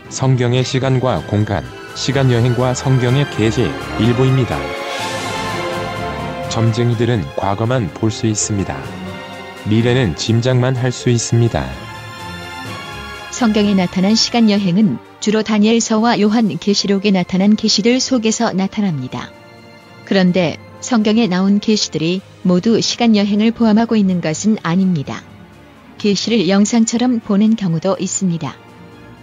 성경의 시간과 공간, 시간여행과 성경의 계시 일부입니다. 점쟁이들은 과거만 볼 수 있습니다. 미래는 짐작만 할 수 있습니다. 성경에 나타난 시간여행은 주로 다니엘서와 요한계시록에 나타난 계시들 속에서 나타납니다. 그런데 성경에 나온 계시들이 모두 시간여행을 포함하고 있는 것은 아닙니다. 계시를 영상처럼 보는 경우도 있습니다.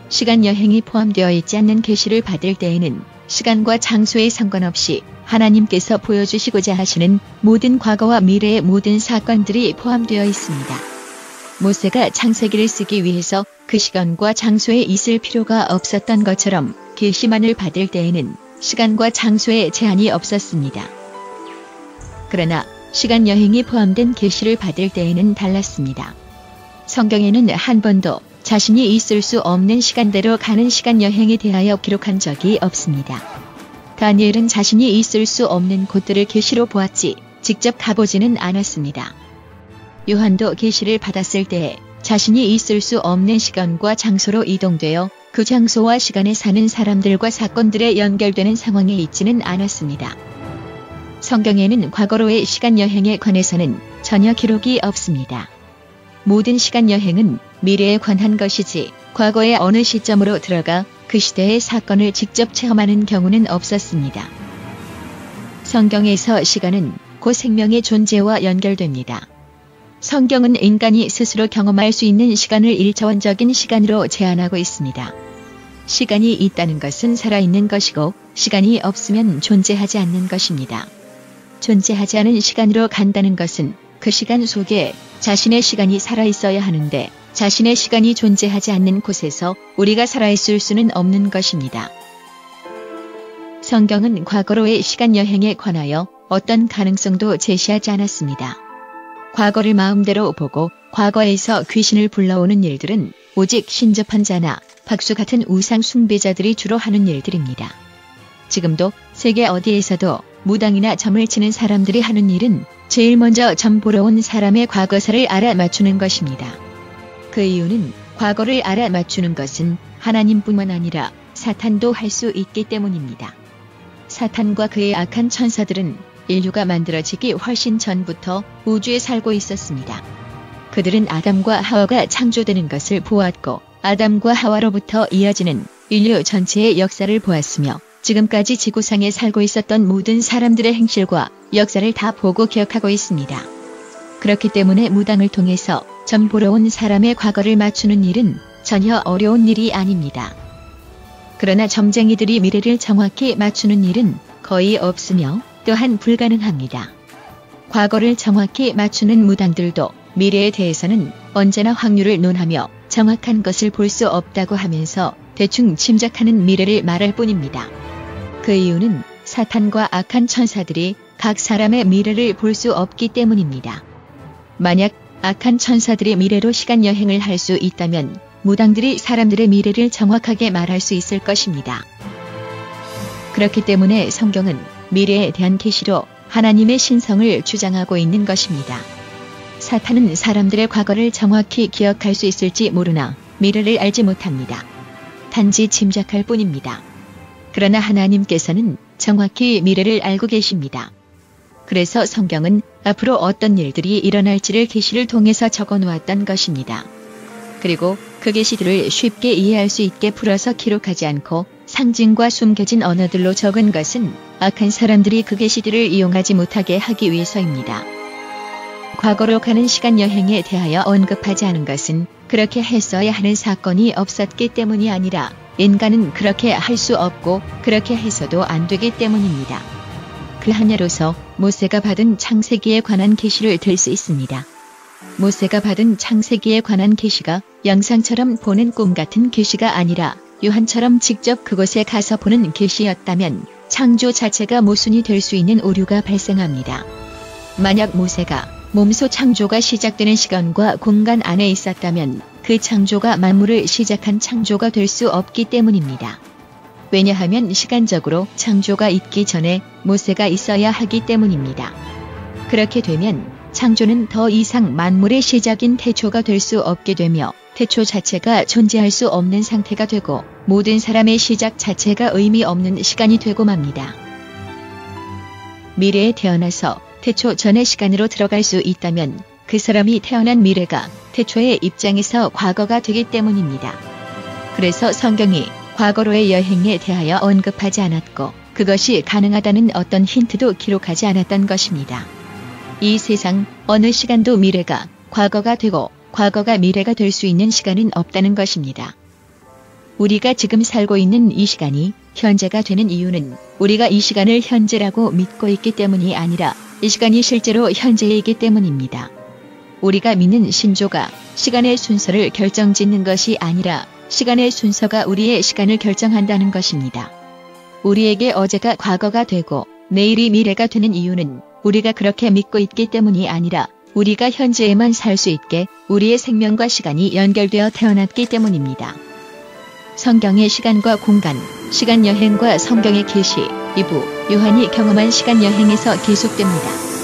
시간여행이 포함되어 있지 않는 계시를 받을 때에는 시간과 장소에 상관없이 하나님께서 보여주시고자 하시는 모든 과거와 미래의 모든 사건들이 포함되어 있습니다. 모세가 창세기를 쓰기 위해서 그 시간과 장소에 있을 필요가 없었던 것처럼 계시만을 받을 때에는 시간과 장소에 제한이 없었습니다. 그러나 시간여행이 포함된 계시를 받을 때에는 달랐습니다. 성경에는 한 번도 자신이 있을 수 없는 시간대로 가는 시간여행에 대하여 기록한 적이 없습니다. 다니엘은 자신이 있을 수 없는 곳들을 계시로 보았지 직접 가보지는 않았습니다. 요한도 계시를 받았을 때에 자신이 있을 수 없는 시간과 장소로 이동되어 그 장소와 시간에 사는 사람들과 사건들에 연결되는 상황에 있지는 않았습니다. 성경에는 과거로의 시간여행에 관해서는 전혀 기록이 없습니다. 모든 시간여행은 미래에 관한 것이지 과거의 어느 시점으로 들어가 그 시대의 사건을 직접 체험하는 경우는 없었습니다. 성경에서 시간은 곧 생명의 존재와 연결됩니다. 성경은 인간이 스스로 경험할 수 있는 시간을 1차원적인 시간으로 제한하고 있습니다. 시간이 있다는 것은 살아있는 것이고 시간이 없으면 존재하지 않는 것입니다. 존재하지 않은 시간으로 간다는 것은 그 시간 속에 자신의 시간이 살아있어야 하는데 자신의 시간이 존재하지 않는 곳에서 우리가 살아있을 수는 없는 것입니다. 성경은 과거로의 시간여행에 관하여 어떤 가능성도 제시하지 않았습니다. 과거를 마음대로 보고 과거에서 귀신을 불러오는 일들은 오직 신접한 자나 박수 같은 우상 숭배자들이 주로 하는 일들입니다. 지금도 세계 어디에서도 무당이나 점을 치는 사람들이 하는 일은 제일 먼저 점 보러 온 사람의 과거사를 알아맞추는 것입니다. 그 이유는 과거를 알아맞추는 것은 하나님뿐만 아니라 사탄도 할 수 있기 때문입니다. 사탄과 그의 악한 천사들은 인류가 만들어지기 훨씬 전부터 우주에 살고 있었습니다. 그들은 아담과 하와가 창조되는 것을 보았고 아담과 하와로부터 이어지는 인류 전체의 역사를 보았으며 지금까지 지구상에 살고 있었던 모든 사람들의 행실과 역사를 다 보고 기억하고 있습니다. 그렇기 때문에 무당을 통해서 점 보러 온 사람의 과거를 맞추는 일은 전혀 어려운 일이 아닙니다. 그러나 점쟁이들이 미래를 정확히 맞추는 일은 거의 없으며 또한 불가능합니다. 과거를 정확히 맞추는 무당들도 미래에 대해서는 언제나 확률을 논하며 정확한 것을 볼 수 없다고 하면서 대충 짐작하는 미래를 말할 뿐입니다. 그 이유는 사탄과 악한 천사들이 각 사람의 미래를 볼 수 없기 때문입니다. 만약 악한 천사들이 미래로 시간여행을 할 수 있다면 무당들이 사람들의 미래를 정확하게 말할 수 있을 것입니다. 그렇기 때문에 성경은 미래에 대한 계시로 하나님의 신성을 주장하고 있는 것입니다. 사탄은 사람들의 과거를 정확히 기억할 수 있을지 모르나 미래를 알지 못합니다. 단지 짐작할 뿐입니다. 그러나 하나님께서는 정확히 미래를 알고 계십니다. 그래서 성경은 앞으로 어떤 일들이 일어날지를 계시를 통해서 적어놓았던 것입니다. 그리고 그 계시들을 쉽게 이해할 수 있게 풀어서 기록하지 않고 상징과 숨겨진 언어들로 적은 것은 악한 사람들이 그 계시들을 이용하지 못하게 하기 위해서입니다. 과거로 가는 시간여행에 대하여 언급하지 않은 것은 그렇게 했어야 하는 사건이 없었기 때문이 아니라 인간은 그렇게 할 수 없고 그렇게 해서도 안 되기 때문입니다. 그 하나로서 모세가 받은 창세기에 관한 계시를 들 수 있습니다. 모세가 받은 창세기에 관한 계시가 영상처럼 보는 꿈 같은 계시가 아니라 요한처럼 직접 그곳에 가서 보는 계시였다면 창조 자체가 모순이 될 수 있는 오류가 발생합니다. 만약 모세가 몸소 창조가 시작되는 시간과 공간 안에 있었다면 그 창조가 만물을 시작한 창조가 될 수 없기 때문입니다. 왜냐하면 시간적으로 창조가 있기 전에 모세가 있어야 하기 때문입니다. 그렇게 되면 창조는 더 이상 만물의 시작인 태초가 될 수 없게 되며 태초 자체가 존재할 수 없는 상태가 되고 모든 사람의 시작 자체가 의미 없는 시간이 되고 맙니다. 미래에 태어나서 태초 전의 시간으로 들어갈 수 있다면 그 사람이 태어난 미래가 태초의 입장에서 과거가 되기 때문입니다. 그래서 성경이 과거로의 여행에 대하여 언급하지 않았고 그것이 가능하다는 어떤 힌트도 기록하지 않았던 것입니다. 이 세상 어느 시간도 미래가 과거가 되고 과거가 미래가 될 수 있는 시간은 없다는 것입니다. 우리가 지금 살고 있는 이 시간이 현재가 되는 이유는 우리가 이 시간을 현재라고 믿고 있기 때문이 아니라 이 시간이 실제로 현재이기 때문입니다. 우리가 믿는 신조가 시간의 순서를 결정짓는 것이 아니라 시간의 순서가 우리의 시간을 결정한다는 것입니다. 우리에게 어제가 과거가 되고 내일이 미래가 되는 이유는 우리가 그렇게 믿고 있기 때문이 아니라 우리가 현재에만 살 수 있게 우리의 생명과 시간이 연결되어 태어났기 때문입니다. 성경의 시간과 공간, 시간 여행과 성경의 계시 2부 요한이 경험한 시간 여행에서 계속됩니다.